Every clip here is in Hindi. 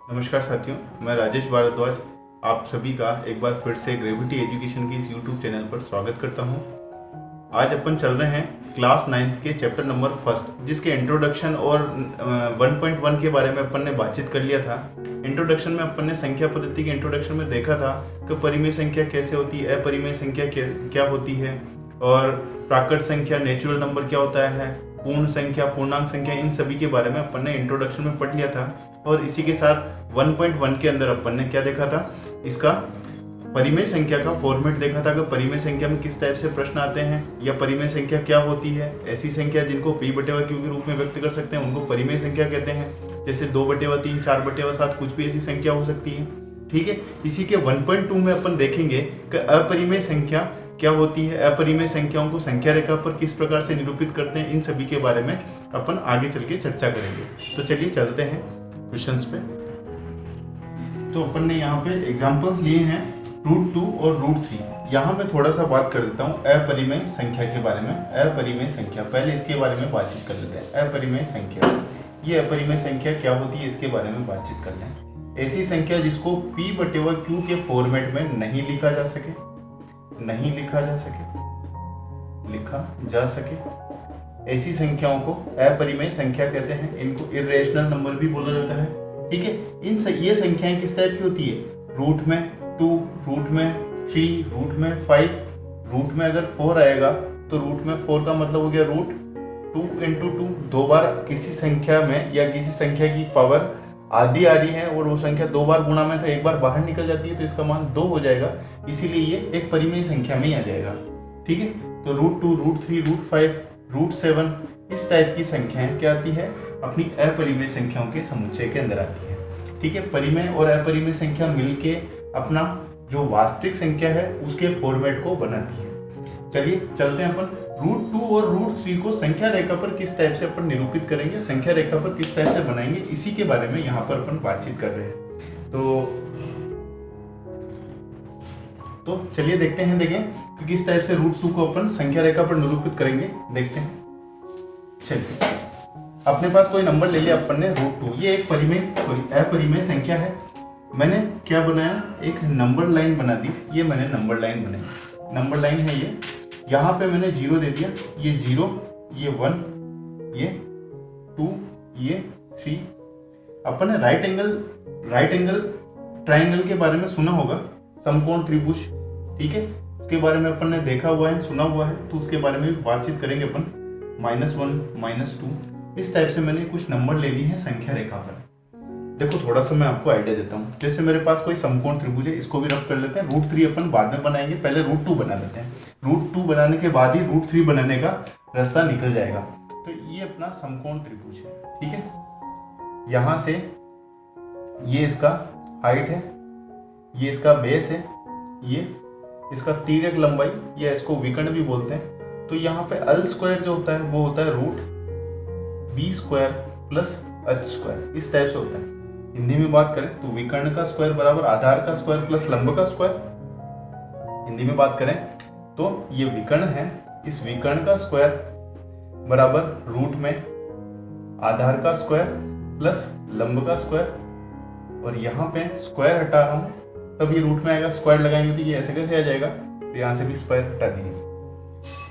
नमस्कार साथियों, मैं राजेश भारद्वाज आप सभी का एक बार फिर से ग्रेविटी एजुकेशन के इस यूट्यूब चैनल पर स्वागत करता हूं। आज अपन चल रहे हैं क्लास 9th के चैप्टर नंबर फर्स्ट, जिसके इंट्रोडक्शन और 1.1 के बारे में अपन ने बातचीत कर लिया था। इंट्रोडक्शन में अपन ने संख्या पद्धति के इंट्रोडक्शन में देखा था कि परिमेय संख्या कैसे होती है, अपरिमेय संख्या क्या होती है, और प्राकृत संख्या नेचुरल नंबर क्या होता है, पूर्ण संख्या पूर्णांक संख्या, इन सभी के बारे में अपन ने इंट्रोडक्शन में पढ़ लिया था। और इसी के साथ 1.1 के अंदर अपन ने क्या देखा था, इसका परिमेय संख्या का फॉर्मेट देखा था कि परिमेय संख्या में किस टाइप से प्रश्न आते हैं, या परिमेय संख्या क्या होती है। ऐसी संख्या जिनको p/q के रूप में व्यक्त कर सकते हैं उनको परिमेय संख्या कहते हैं, जैसे 2/3, 4/7, कुछ भी ऐसी संख्या हो सकती है। ठीक है, इसी के 1.2 में अपन देखेंगे कि अपरिमेय संख्या क्या होती है, अपरिमेय संख्याओं को संख्या रेखा पर किस प्रकार से निरूपित करते हैं, इन सभी के बारे में अपन आगे चल के चर्चा करेंगे। तो चलिए चलते हैं क्वेश्चंस पे। तो अपन ने यहाँ पे एग्जांपल्स लिए हैं √2 और √3। यहाँ मैं थोड़ा सा बात कर देता हूँ अपरिमेय संख्या के बारे में। अपरिमेय संख्या, पहले इसके बारे में बातचीत कर लेते हैं। अपरिमेय संख्या, ये अपरिमेय संख्या क्या होती है इसके बारे में बातचीत कर लें। ऐसी संख्या जिसको p/q के फॉर्मेट में नहीं लिखा जा सके, ऐसी संख्याओं को अपरिमेय संख्या कहते हैं। इनको इर्रेशनल नंबर भी बोला जाता है। ठीक है, ये संख्याएं किस टाइप की होती है, रूट में 2, रूट में 3, रूट में 5, रूट में अगर 4 आएगा तो रूट में 4 का मतलब हो गया √2 × 2। दो बार किसी संख्या में या किसी संख्या की पावर आधी आ रही है और वो संख्या दो बार गुणा में तो एक बार बाहर निकल जाती है, तो इसका मान 2 हो जाएगा, इसीलिए ये एक परिमेय संख्या में ही आ जाएगा। ठीक है, तो √2, √3, √5, √7 इस टाइप की संख्याएं क्या आती है, अपनी अपरिमेय संख्याओं के समुच्चय के अंदर आती है। ठीक है, परिमेय और अपरिमेय संख्या मिलके अपना जो वास्तविक संख्या है उसके फॉर्मेट को बनाती है। चलिए चलते हैं अपन √2 और √3 को संख्या रेखा पर किस टाइप से अपन निरूपित करेंगे, संख्या रेखा पर किस टाइप से बनाएंगे, इसी के बारे में यहाँ पर अपन बातचीत कर रहे हैं। तो चलिए देखते हैं, देखें कि किस टाइप से √2 को अपन संख्या रेखा पर निरूपित करेंगे, देखते हैं। चलिए, अपने पास कोई नंबर ले लिया अपन ने √2, ये एक अपरिमेय संख्या है। मैंने क्या बनाया, एक नंबर लाइन बना दी। ये मैंने नंबर लाइन बनाई, नंबर लाइन है ये। यहाँ पे मैंने 0 दे दिया, ये 0, ये 1, ये 2, ये 3। अपन ने राइट एंगल ट्राइंगल के बारे में सुना होगा, समकोण त्रिभुज। ठीक है, उसके बारे में अपन ने देखा हुआ है, सुना हुआ है, तो उसके बारे में भी बातचीत करेंगे अपन। -1, -2 इस टाइप से मैंने कुछ नंबर ले लिए हैं संख्या रेखा पर। देखो थोड़ा सा मैं आपको आइडिया देता हूँ। जैसे मेरे पास कोई समकोण त्रिभुज है, इसको भी रफ कर लेते हैं। √3 अपन बाद में बनाएंगे, पहले √2 बना लेते हैं। √2 बनाने के बाद ही √3 बनाने का रास्ता निकल जाएगा। तो ये अपना समकोण त्रिभुज है। ठीक है, यहाँ से ये इसका हाइट है, ये इसका बेस है, ये इसका तिर्यक लंबाई, या इसको विकर्ण भी बोलते हैं। तो यहाँ पे l² जो होता है वो होता है √b² + h², इस टाइप से होता है। हिंदी में बात करें तो विकर्ण का स्क्वायर बराबर आधार का स्क्वायर प्लस लंब का स्क्वायर। हिंदी में बात करें तो ये विकर्ण है, इस विकर्ण का स्क्वायर बराबर रूट में आधार का स्क्वायर प्लस लंब का स्क्वायर। और यहाँ पे स्क्वायर हटा रहा हूँ तब ये रूट में आएगा, स्क्वायर लगाएंगे तो ये ऐसे कैसे आ जाएगा, तो यहाँ से भी स्क्वायर हटा दिए।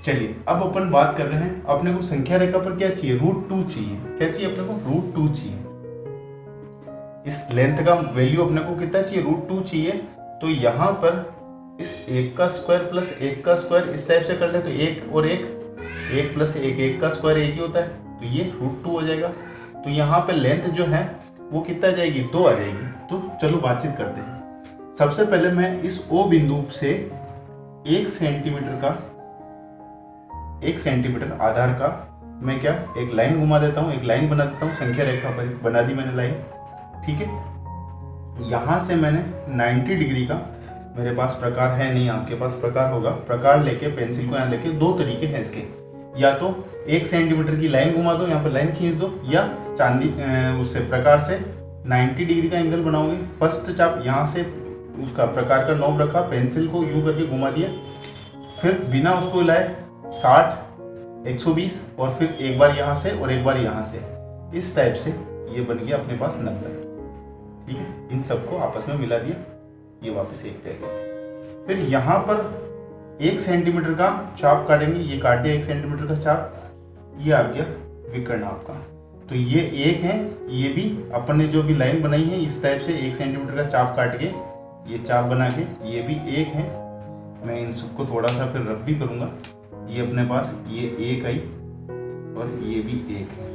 चलिए अब अपन बात कर रहे हैं, अपने को संख्या रेखा पर क्या चाहिए, √2 चाहिए। क्या चाहिए अपने को, √2 चाहिए। इस लेंथ का वैल्यू अपने को कितना चाहिए, √2 चाहिए। तो यहाँ पर इस 1 का स्क्वायर प्लस 1 का स्क्वायर इस टाइप से कर ले तो 1 और 1, 1 + 1, 1 का स्क्वायर 1 ही होता है, तो ये √2 हो जाएगा। तो यहाँ पे लेंथ जो है वो कितना जाएगी, 2 आ जाएगी। तो चलो बातचीत करते हैं। सबसे पहले मैं इस O बिंदु से 1 सेंटीमीटर आधार का मैं क्या एक लाइन घुमा देता हूँ, एक लाइन बना देता हूँ संख्या रेखा पर, बना दी मैंने लाइन। ठीक है, यहाँ से मैंने 90 डिग्री का, मेरे पास प्रकार है नहीं, आपके पास प्रकार होगा, प्रकार लेके पेंसिल को यहाँ लेके, दो तरीके हैं इसके, या तो 1 सेंटीमीटर की लाइन घुमा दो, यहाँ पर लाइन खींच दो, या चांदी उससे प्रकार से 90 डिग्री का एंगल बनाओगे। फर्स्ट चाप यहाँ से उसका प्रकार का नॉब रखा, पेंसिल को यूं करके घुमा दिया, फिर बिना उसको हिलाए 60, 120 और फिर एक बार यहाँ से और एक बार यहाँ से, इस टाइप से ये बन गया अपने पास 90। ठीक है, इन सबको आपस में मिला दिया, ये वापस 1 रह गया। फिर यहाँ पर 1 सेंटीमीटर का चाप काटेंगे, ये काट दिया 1 सेंटीमीटर का चाप, ये आ गया विकर्ण आपका। तो ये 1 है, ये भी अपन ने जो भी लाइन बनाई है इस टाइप से 1 सेंटीमीटर का चाप काट के ये चाप बना के, ये भी 1 है। मैं इन सबको थोड़ा सा फिर रब भी करूँगा। ये अपने पास ये 1 आई और ये भी 1 है।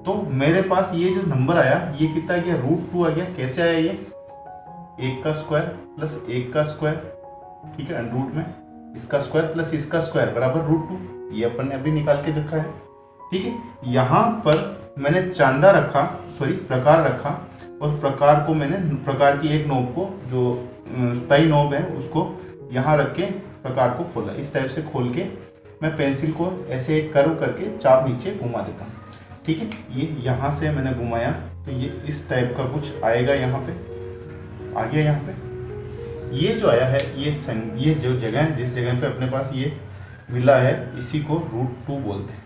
तो मेरे पास ये जो नंबर आया ये कितना गया, √2 आ गया। कैसे आया ये, 1 का स्क्वायर प्लस 1 का स्क्वायर, ठीक है, अंडर रूट में इसका स्क्वायर प्लस इसका स्क्वायर बराबर √2। ये अपन ने अभी निकाल के रखा है, ठीक है। यहाँ पर मैंने चांदा रखा, सॉरी प्रकार रखा, और प्रकार को मैंने, प्रकार की एक नोब को, जो स्थायी नोब है उसको यहाँ रख के प्रकार को खोला। इस टाइप से खोल के मैं पेंसिल को ऐसे एक कर्व करके चाप नीचे घुमा देता हूँ, ठीक है। ये यहाँ से मैंने घुमाया तो ये इस टाइप का कुछ आएगा, यहाँ पे आ गया। यहाँ पे ये जो आया है, ये जो जगह है, जिस जगह पे अपने पास ये मिला है, इसी को √2 बोलते हैं।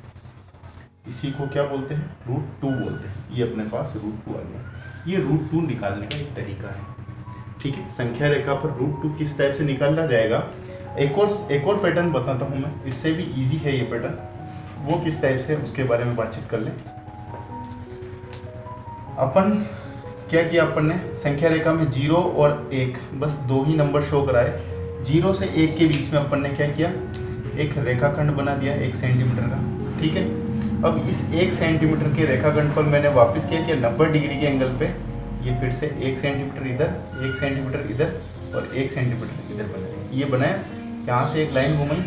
इसी को क्या बोलते हैं, √2 बोलते हैं। ये अपने पास √2 आ गया। ये √2 निकालने का एक तरीका है, ठीक है। संख्या रेखा पर √2 किस टाइप से निकाला जाएगा, एक और पैटर्न बताता हूँ मैं, इससे भी इजी है ये पैटर्न। वो किस टाइप से, उसके बारे में बातचीत कर लें। अपन क्या किया, अपन ने संख्या रेखा में 0 और 1 बस 2 ही नंबर शो कराए। 0 से 1 के बीच में अपन ने क्या किया, एक रेखाखंड बना दिया 1 सेंटीमीटर का, ठीक है। अब इस 1 सेंटीमीटर के रेखाखंड पर मैंने वापस क्या किया, 90 डिग्री के एंगल पे ये फिर से 1 सेंटीमीटर इधर, 1 सेंटीमीटर इधर और 1 सेंटीमीटर इधर बना दिया। ये बनाया, यहाँ से एक लाइन घुमाई,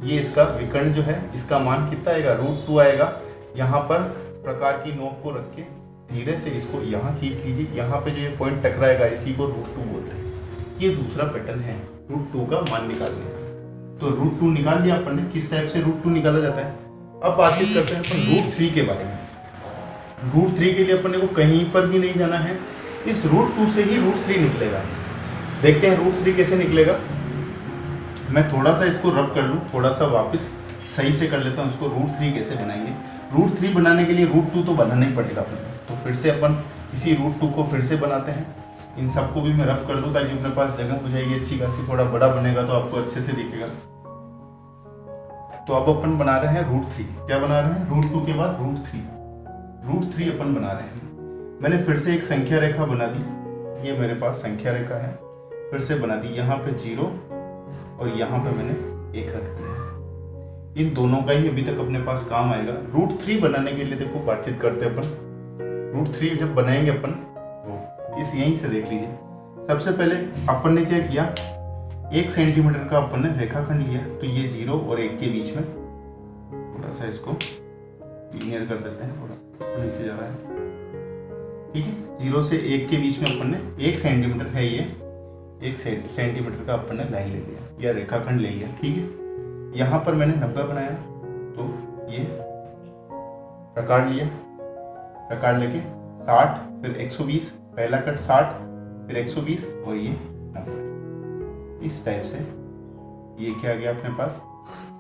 ये इसका विकर्ण जो है इसका मान कितना आएगा, √2 आएगा। यहाँ पर प्रकार की नोक को रख के धीरे से इसको यहाँ खींच लीजिए। यहाँ पे जो ये पॉइंट टकराएगा इसी को √2 बोलते हैं। ये दूसरा पैटर्न है √2 का मान निकालने का। तो √2 निकाल लिया अपन ने। किस टाइप से √2 निकाला जाता है, अब बातचीत करते हैं अपन √3 के बारे में। √3 के लिए अपन को कहीं पर भी नहीं जाना है, इस √2 से ही √3 निकलेगा। देखते हैं √3 कैसे निकलेगा। मैं थोड़ा सा इसको रब कर लूँ, थोड़ा सा वापस सही से कर लेता हूँ इसको। √3 कैसे बनाएंगे, √3 बनाने के लिए √2 तो बनाना ही पड़ेगा अपन। तो फिर से अपन इसी √2 को फिर से बनाते हैं। इन सबको भी मैं रब कर दूँ ताकि अपने पास जगह हो जाएगी अच्छी खासी, थोड़ा बड़ा बनेगा तो आपको अच्छे से दिखेगा। तो अब अपन बना रहे हैं √3। क्या बना रहे हैं, √2 के बाद √3 अपन बना रहे हैं। मैंने फिर से एक संख्या रेखा बना दी, ये मेरे पास संख्या रेखा है, फिर से बना दी। यहाँ पे 0 और यहाँ पे मैंने 1 रख दिया। इन दोनों का ही अभी तक अपने पास काम आएगा। √3 बनाने के लिए देखो बातचीत करते हैं अपन। √3 जब बनाएंगे अपन तो इस यहीं से देख लीजिए। सबसे पहले अपन ने क्या किया, 1 सेंटीमीटर का अपन ने रेखाखंड लिया। तो ये 0 और 1 के बीच में थोड़ा सा इसको लीनियर कर देते हैं, थोड़ा सा नीचे जा रहा है, ठीक है। 0 से 1 के बीच में अपन ने 1 सेंटीमीटर है, ये 1 सेंटीमीटर का अपन ने लाइन ले लिया या रेखाखंड ले लिया, ठीक है। यहाँ पर मैंने 90 बनाया, तो ये प्रकार लिया, प्रकार लेके 60, फिर 120, पहला कट 60, फिर 120 और ये 90। इस टाइप से ये क्या आ गया अपने पास,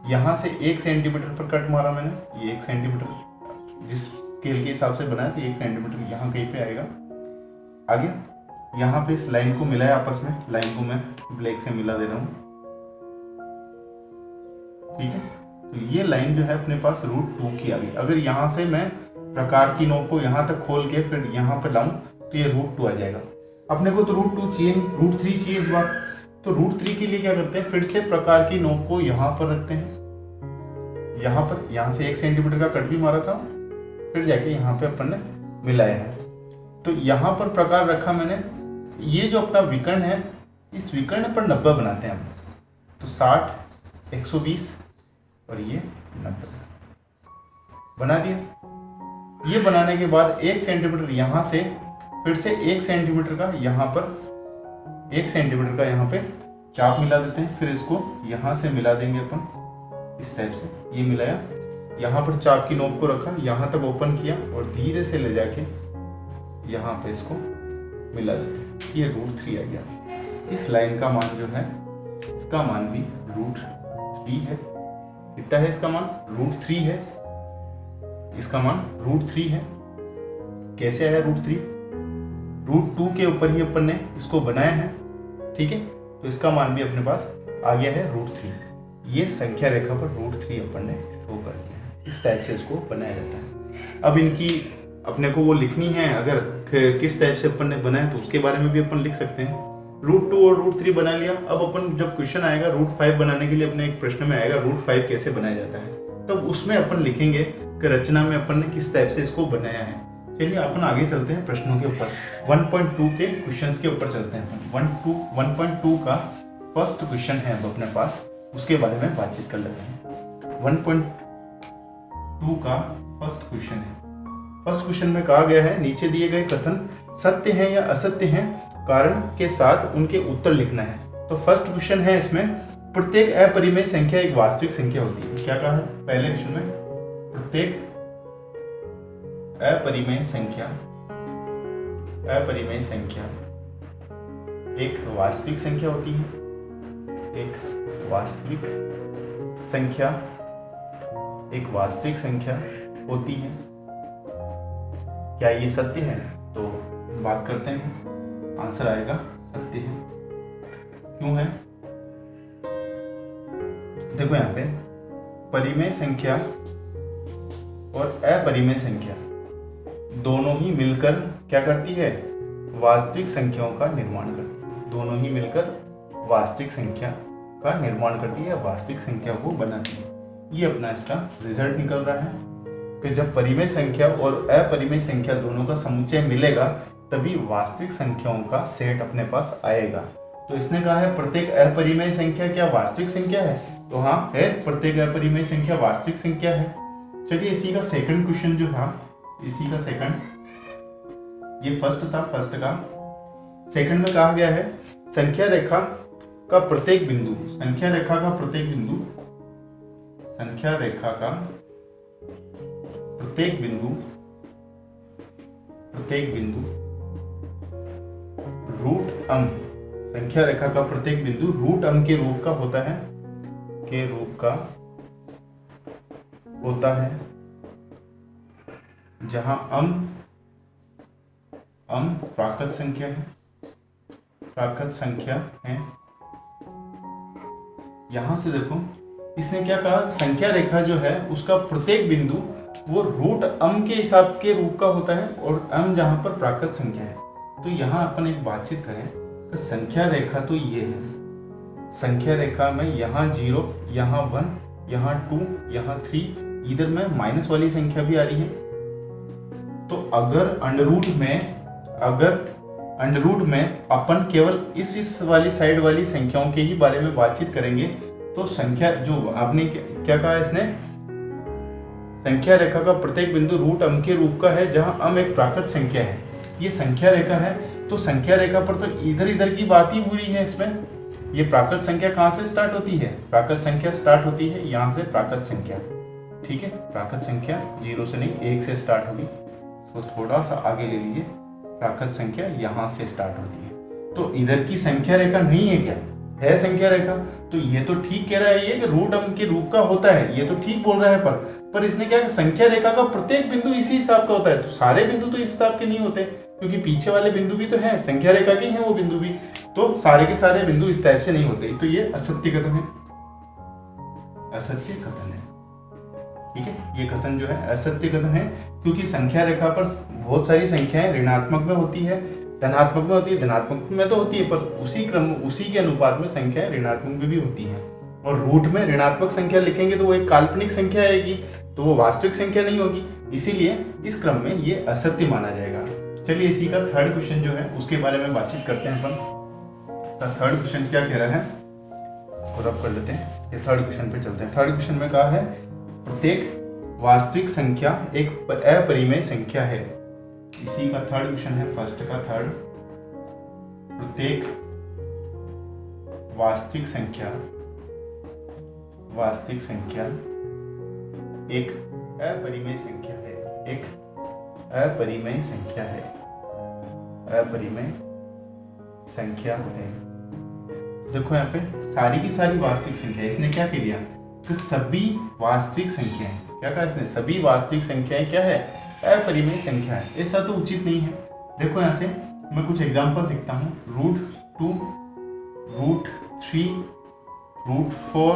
यहाँ से 1 सेंटीमीटर पर कट मारा मैंने। ये 1 सेंटीमीटर जिस स्केल के हिसाब से बनाया, तो 1 सेंटीमीटर यहाँ कहीं पे आएगा। आगे यहाँ पे इस लाइन को मिलाया आपस में, लाइन को मैं ब्लैक से मिला दे रहा हूँ, ठीक है। तो ये लाइन जो है अपने पास √2 की आ गई। अगर यहाँ से मैं प्रकार की नोक को यहाँ तक खोल के फिर यहाँ पे लाऊं तो ये √2 आ जाएगा। अपने को तो √2 चाहिए, √3 चाहिए इस बार। तो √3 के लिए क्या करते हैं, फिर से प्रकार की नोक को यहाँ पर रखते हैं। यहाँ पर, यहाँ से 1 सेंटीमीटर का कट भी मारा था, फिर जाके यहाँ पे अपन ने मिलाया है। तो यहाँ पर प्रकार रखा मैंने। ये जो अपना विकर्ण है, इस विकर्ण पर 90 बनाते हैं हम। तो 60, 120 और ये 90 बना दिया। ये बनाने के बाद 1 सेंटीमीटर यहाँ से, फिर से 1 सेंटीमीटर का यहाँ पर, 1 सेंटीमीटर का यहाँ पे चाप मिला देते हैं। फिर इसको यहाँ से मिला देंगे अपन, इस टाइप से। ये मिलाया, यहाँ पर चाप की नोक को रखा, यहाँ तक ओपन किया और धीरे से ले जाके यहाँ पे इसको मिला देते हैं। ये √3 आ गया। इस लाइन का मान जो है, इसका मान भी √3 है। कितना है इसका मान, √3 है। इसका मान √3 है। कैसे आया √3, √2 के ऊपर ही अपन ने इसको बनाया है, ठीक है। तो इसका मान भी अपने पास आ गया है √3। ये संख्या रेखा पर √3 अपन ने शो कर दिया है। इस टाइप से इसको बनाया जाता है। अब इनकी अपने को वो लिखनी है, अगर किस टाइप से अपन ने बनाया तो उसके बारे में भी अपन लिख सकते हैं। √2 और √3 बना लिया। अब अपन जब क्वेश्चन आएगा √5 बनाने के लिए, अपने एक प्रश्न में आएगा √5 कैसे बनाया जाता है, तब उसमें अपन लिखेंगे कि रचना में अपन ने किस टाइप से इसको बनाया है। चलिए अपन आगे चलते हैं प्रश्नों के ऊपर। 1.2 के क्वेश्चंस के ऊपर चलते हैं अपन। 1.2 का फर्स्ट क्वेश्चन है अब अपने पास, उसके बारे में बातचीत कर लेते हैं। 1.2 का फर्स्ट क्वेश्चन है। फर्स्ट क्वेश्चन में कहा गया है नीचे दिए गए कथन सत्य हैं या असत्य हैं, कारण के साथ उनके उत्तर लिखना है। तो फर्स्ट क्वेश्चन है इसमें, प्रत्येक अपरिमेय संख्या एक वास्तविक संख्या होती है। क्या कहा है पहले क्वेश्चन में? प्रत्येक अपरिमेय संख्या एक वास्तविक संख्या होती है। एक वास्तविक संख्या होती है। क्या ये सत्य है? तो बात करते हैं, आंसर आएगा सत्य है। क्यों है? देखो यहाँ पे परिमेय संख्या और अपरिमेय संख्या दोनों ही मिलकर क्या करती है? वास्तविक संख्याओं का निर्माण करती है। दोनों ही मिलकर वास्तविक संख्या का निर्माण करती है, वास्तविक संख्या को बनाती है। ये अपना इसका रिजल्ट निकल रहा है कि जब परिमेय संख्या और अपरिमेय संख्या दोनों का समुच्चय मिलेगा तभी वास्तविक संख्याओं का सेट अपने पास आएगा। तो इसने कहा है प्रत्येक अपरिमेय संख्या क्या वास्तविक संख्या है? तो हाँ है, प्रत्येक अपरिमेय संख्या वास्तविक संख्या है। चलिए इसी का सेकंड क्वेश्चन जो था, इसी का सेकंड, ये फर्स्ट था, फर्स्ट का सेकंड में कहा गया है संख्या रेखा का प्रत्येक बिंदु संख्या रेखा का प्रत्येक बिंदु √m के रूप का होता है, जहां प्राकृत संख्या है। यहां से देखो इसने क्या कहा, संख्या रेखा जो है उसका प्रत्येक बिंदु वो √m के हिसाब के रूप का होता है और m जहां पर प्राकृत संख्या है। तो यहाँ अपन एक बातचीत करें तो संख्या रेखा तो ये है, संख्या रेखा में यहाँ 0, यहाँ 1, यहाँ 2, यहाँ 3, इधर में माइनस वाली संख्या भी आ रही है। तो अगर अंडररूट में अपन केवल इस वाली साइड वाली संख्याओं के ही बारे में बातचीत करेंगे तो संख्या जो आपने क्या कहा इसने, संख्या रेखा का प्रत्येक बिंदु √m के रूप का है जहां m एक प्राकृत संख्या है। ये संख्या रेखा है, तो संख्या रेखा पर तो इधर की बात ही हो रही है। इसमें ये प्राकृत संख्या कहाँ से स्टार्ट होती है? प्राकृत संख्या स्टार्ट होती है यहाँ से, प्राकृत संख्या, ठीक है। प्राकृत संख्या 0 से नहीं 1 से स्टार्ट होगी, तो थोड़ा सा आगे ले लीजिए, प्राकृत संख्या यहाँ से स्टार्ट होती है। तो इधर की संख्या रेखा नहीं है क्या? है संख्या रेखा। तो ये तो ठीक कह रहा है ये कि √m के रूप का होता है, ये तो ठीक बोल रहा है। पर इसने क्या, संख्या रेखा का प्रत्येक बिंदु इसी हिसाब का होता है। तो सारे बिंदु तो इस हिसाब के नहीं होते, क्योंकि पीछे वाले बिंदु भी तो हैं, संख्या रेखा के हैं वो बिंदु भी, तो सारे के सारे बिंदु इस टाइप से नहीं होते। तो ये असत्य कथन है, असत्य कथन है, ठीक है। ये कथन जो है असत्य कथन है, क्योंकि संख्या रेखा पर बहुत सारी संख्याएं ऋणात्मक में होती है, धनात्मक में होती है, धनात्मक में तो होती है, पर उसी के अनुपात में संख्याएं ऋणात्मक में भी होती हैं। और रूट में ऋणात्मक संख्या लिखेंगे तो वो एक काल्पनिक संख्या आएगी, तो वो वास्तविक संख्या नहीं होगी, इसीलिए इस क्रम में ये असत्य माना जाएगा। चलिए इसी का थर्ड क्वेश्चन जो है उसके बारे में बातचीत करते हैं अपन। इसका थर्ड क्वेश्चन क्या कह रहा है और अब कर लेते हैं, ये थर्ड क्वेश्चन पे चलते हैं। थर्ड क्वेश्चन में कहा है प्रत्येक वास्तविक संख्या एक अपरिमेय संख्या है। इसी का थर्ड क्वेश्चन है, फर्स्ट का थर्ड, प्रत्येक वास्तविक संख्या एक अपरिमेय संख्या है, एक अपरिमेय संख्या है, अपरिमेय संख्या है। देखो यहाँ पे सारी की सारी वास्तविक संख्या, इसने क्या कह दिया कि सभी वास्तविक संख्याएं, क्या कहा इसने, सभी वास्तविक संख्याएं क्या है, अपरिमेय संख्या है। ऐसा तो उचित नहीं है। देखो यहाँ से मैं कुछ एग्जाम्पल लिखता हूँ। √2, √3, √4,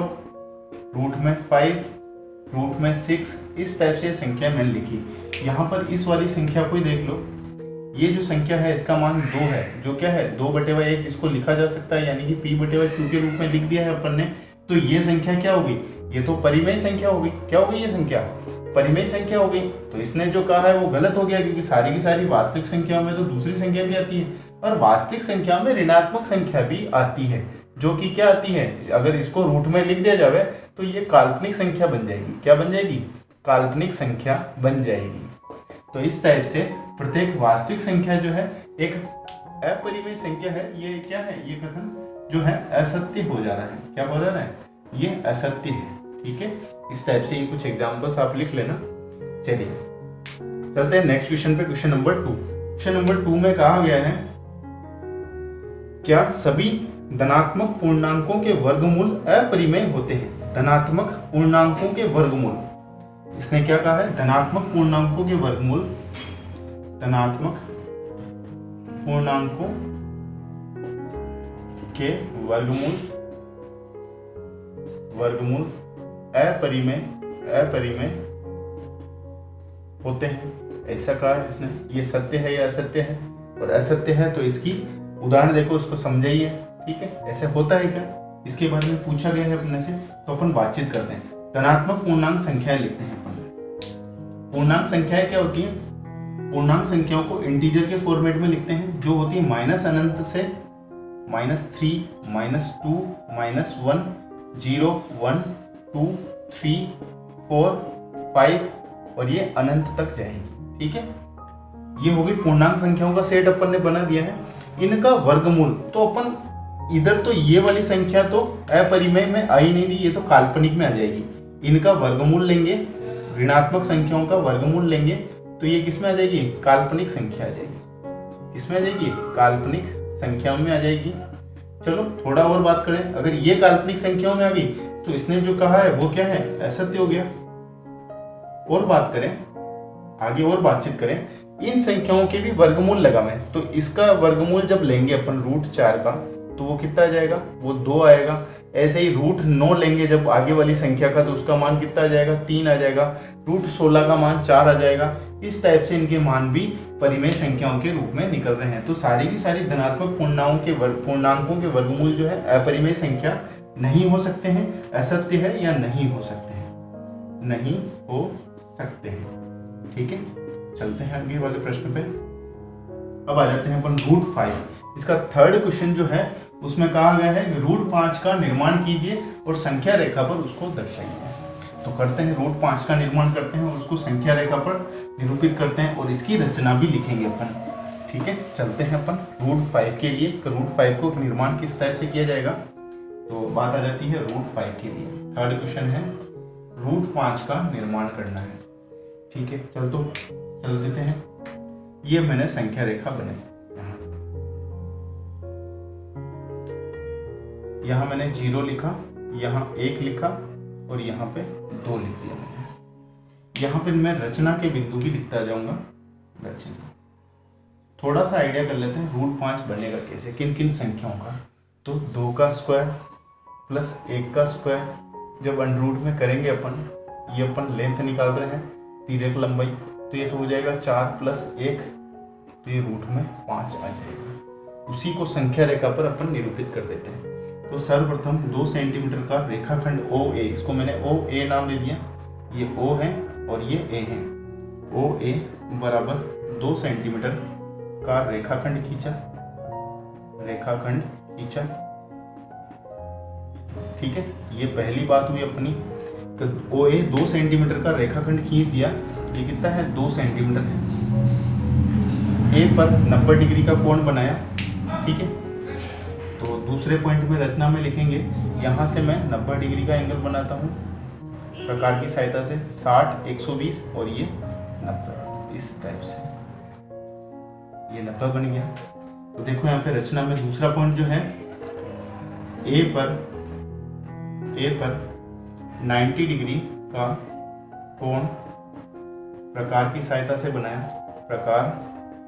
रूट में 5, रूट में 6, इस टाइप से संख्या मैंने लिखी। यहाँ पर इस वाली संख्या को ही देख लो, ये जो संख्या है इसका मान 2 है, जो क्या है 2/1 इसको लिखा जा सकता है, यानी कि p/q के रूप में लिख दिया है अपन ने। तो ये संख्या क्या होगी, ये तो परिमेय संख्या होगी। क्या होगी ये संख्या, परिमेय संख्या हो गई। तो इसने जो कहा है वो गलत हो गया, क्योंकि सारी की सारी वास्तविक संख्याओं में तो दूसरी संख्या भी आती है, और वास्तविक संख्या में ऋणात्मक संख्या भी आती है, जो कि क्या आती है, अगर इसको रूट में लिख दिया जाए तो ये काल्पनिक संख्या बन जाएगी। क्या बन जाएगी, काल्पनिक संख्या बन जाएगी। तो इस टाइप से प्रत्येक वास्तविक संख्या जो है एक अपरिमेय संख्या है। ये क्या है, ये कथन जो है असत्य हो जा रहा है। क्या हो रहा है, ये असत्य है। ठीक है, इस टाइप से ये कुछ एग्जांपल्स आप लिख लेना। चलिए चलते हैं नेक्स्ट क्वेश्चन पे, क्वेश्चन नंबर 2। क्वेश्चन नंबर 2 में कहा गया है, क्या सभी धनात्मक पूर्णांकों के वर्गमूल अपरिमेय होते हैं। धनात्मक पूर्णांकों के वर्गमूल, इसने क्या कहा है, धनात्मक पूर्णांकों के वर्गमूल, धनात्मक पूर्णांकों के वर्गमूल अपरिमेय होते हैं, ऐसा कहा है इसने। ये सत्य है या असत्य है, और असत्य है तो इसकी उदाहरण देखो, उसको समझाइए। ठीक है, ऐसे होता है क्या, इसके बारे में पूछा गया है अपने से, तो अपन बातचीत करते हैं। धनात्मक पूर्णांक संख्याएं लिखते हैं अपन। पूर्णांक संख्याएं क्या होती हैं, पूर्णांक संख्याओं को इंटीजर के फॉर्मेट में लिखते हैं, जो होती है माइनस अनंत से -3, -2, -1, 0, 1, 2, 3, 4, 5 और ये अनंत तक जाएगी। ठीक है, ये हो गई पूर्णांक संख्याओं का सेट अपन ने बना दिया है। इनका वर्गमूल तो अपन इधर तो ये वाली संख्या तो अपरिमेय में आ ही नहीं रही, ये तो काल्पनिक में आ जाएगी। इनका वर्गमूल लेंगे, ऋणात्मक संख्याओं का वर्गमूल लेंगे, तो ये किस में आ जाएगी, काल्पनिक संख्या आ जाएगी। किसमें आ जाएगी, काल्पनिक संख्याओं में आ जाएगी। चलो थोड़ा और बात करें, अगर ये काल्पनिक संख्याओं में आ गई तो इसने जो कहा है वो क्या है, असत्य हो गया। और बात करें आगे, और बातचीत करें, इन संख्याओं के भी वर्गमूल लगावें, तो इसका वर्गमूल जब लेंगे अपन √4 का, तो वो कितना आ जाएगा, वो 2 आएगा। ऐसे ही √9 लेंगे जब आगे वाली संख्या का, तो उसका मान कितना आ जाएगा, 3 आ जाएगा। √16 का मान 4 आ जाएगा। इस टाइप से इनके मान भी परिमेय संख्याओं के रूप में निकल रहे हैं। तो सारी की सारी धनात्मक पूर्णांकों के वर्गमूल जो है अपरिमेय संख्या नहीं हो सकते हैं, असत्य है या नहीं हो सकते हैं, नहीं हो सकते हैं। ठीक है, चलते हैं आगे वाले प्रश्न पे। अब आ जाते हैं अपन √5। इसका थर्ड क्वेश्चन जो है उसमें कहा गया है कि √5 का निर्माण कीजिए और संख्या रेखा पर उसको दर्शाइए। तो करते हैं, √5 का निर्माण करते हैं और उसको संख्या रेखा पर निरूपित करते हैं, और इसकी रचना भी लिखेंगे अपन। ठीक है, चलते हैं अपन √5 के लिए। √5 को निर्माण किस टाइप से किया जाएगा, तो बात आ जाती है √5 के लिए। थर्ड क्वेश्चन है √5 का निर्माण करना है। ठीक है, चल देते हैं। ये मैंने संख्या रेखा बनाई, यहाँ मैंने 0 लिखा, यहाँ 1 लिखा और यहाँ पे 2 लिख दिया मैंने। यहाँ पे मैं रचना के बिंदु भी लिखता जाऊंगा। रचना थोड़ा सा आइडिया कर लेते हैं √5 बनेगा कैसे, किन किन संख्याओं का। तो 2 का स्क्वायर प्लस 1 का स्क्वायर, जब √ में करेंगे अपन, ये अपन लेंथ निकाल रहे हैं, तिर्यक लंबाई, तो ये तो हो जाएगा 4 + 1, तो ये √ में 5 आ जाएगा। उसी को संख्या रेखा पर अपन निरूपित कर देते हैं। तो सर्वप्रथम 2 सेंटीमीटर का रेखाखंड OA, इसको मैंने OA नाम दे दिया, ये O है और ये A है। OA बराबर 2 सेंटीमीटर का रेखाखंड खींचा। ठीक है, ये पहली बात हुई अपनी। तो OA 2 सेंटीमीटर का रेखाखंड खींच दिया, ये कितना है, 2 सेंटीमीटर है। A पर 90 डिग्री का कोण बनाया। ठीक है, तो दूसरे पॉइंट में रचना में लिखेंगे, यहाँ से मैं 90 डिग्री का एंगल बनाता हूँ प्रकार की सहायता से, 60, 120 और ये 90, इस टाइप से ये 90 बन गया। तो देखो यहाँ पे रचना में दूसरा पॉइंट जो है, A पर 90 डिग्री का कोण प्रकार की सहायता से बनाया, प्रकार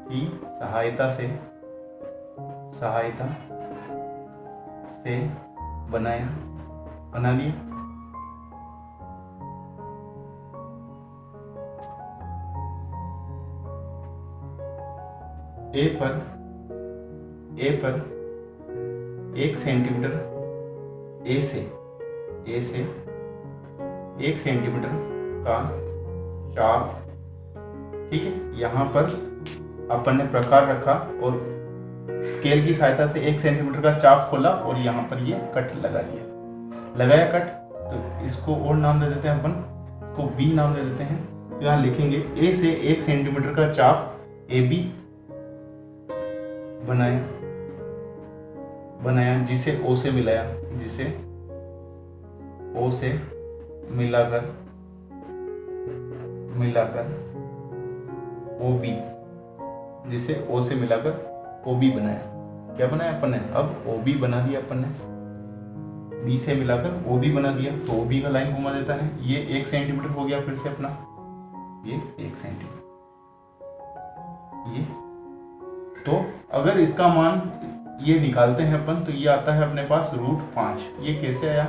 की सहायता से सहायता से बना दिया। ए पर 1 सेंटीमीटर ए से 1 सेंटीमीटर का चाप, ठीक है। यहाँ पर अपन ने प्रकार रखा और स्केल की सहायता से 1 सेंटीमीटर का चाप खोला और यहाँ पर ये कट लगा दिया। लगाया कट, तो इसको और नाम दे देते हैं अपन, इसको बी नाम दे देते हैं। तो यहाँ लिखेंगे ए से 1 सेंटीमीटर का चाप ए बी बनाया, जिसे ओ से मिलाया, जिसे ओ से मिलाकर ओ बी, जिसे ओ से मिलाकर ओ बी बनाया। क्या बनाया अपन ने? अब ओ बी बना दिया अपन ने, बी से मिलाकर ओ बी बना दिया। तो ओ बी का लाइन घुमा देता है, ये 1 सेंटीमीटर हो गया फिर से अपना, ये 1 सेंटीमीटर ये। तो अगर इसका मान ये निकालते हैं अपन, तो ये आता है अपने पास √5। ये कैसे आया?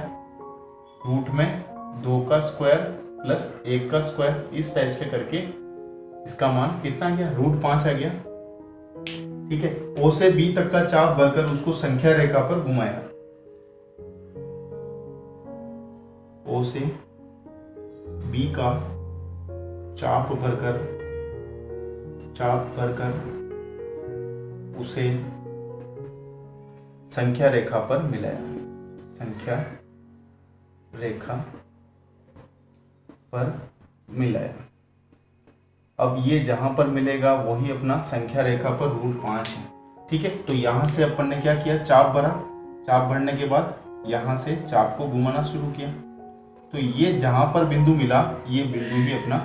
रूट में 2 का स्क्वायर प्लस 1 का स्क्वायर, इस टाइप से करके इसका मान कितना आ गया? √5 आ गया, ठीक है। ओ से बी तक का चाप भरकर उसको संख्या रेखा पर घुमाया। ओ से बी का चाप भरकर उसे संख्या रेखा पर मिलाया, संख्या रेखा पर मिलाया। अब ये जहां पर मिलेगा वही अपना संख्या रेखा पर √5 है, ठीक है। तो यहां से अपन ने क्या किया? चाप भरा, चाप भरने के बाद यहां से चाप को घुमाना शुरू किया। तो ये जहां पर बिंदु मिला, ये बिंदु भी अपना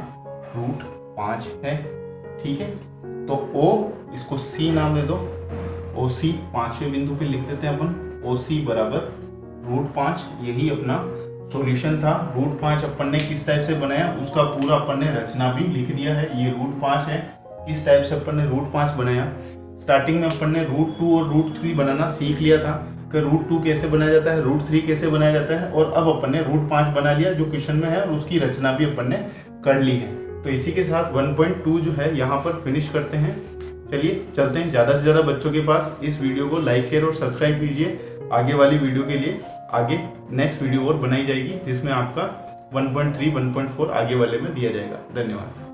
√5 है, ठीक है। तो O, इसको C नाम दे दो, OC 5वें बिंदु पे लिख देते हैं अपन, OC बराबर √5। यही अपना सॉल्यूशन था। √5 अपन ने किस टाइप से बनाया, उसका पूरा अपन ने रचना भी लिख दिया है। ये √5 है, किस टाइप से अपन ने √5 बनाया। स्टार्टिंग में अपन ने √2 और √3 बनाना सीख लिया था कि √2 कैसे बनाया जाता है, √3 कैसे बनाया जाता है, और अब अपन ने √5 बना लिया जो क्वेश्चन में है, और उसकी रचना भी अपन ने कर ली है। तो इसी के साथ 1.2 जो है यहाँ पर फिनिश करते हैं। चलिए चलते हैं। ज़्यादा से ज़्यादा बच्चों के पास इस वीडियो को लाइक शेयर और सब्सक्राइब कीजिए। आगे वाली वीडियो के लिए आगे नेक्स्ट वीडियो और बनाई जाएगी, जिसमें आपका 1.3 1.4 आगे वाले में दिया जाएगा। धन्यवाद।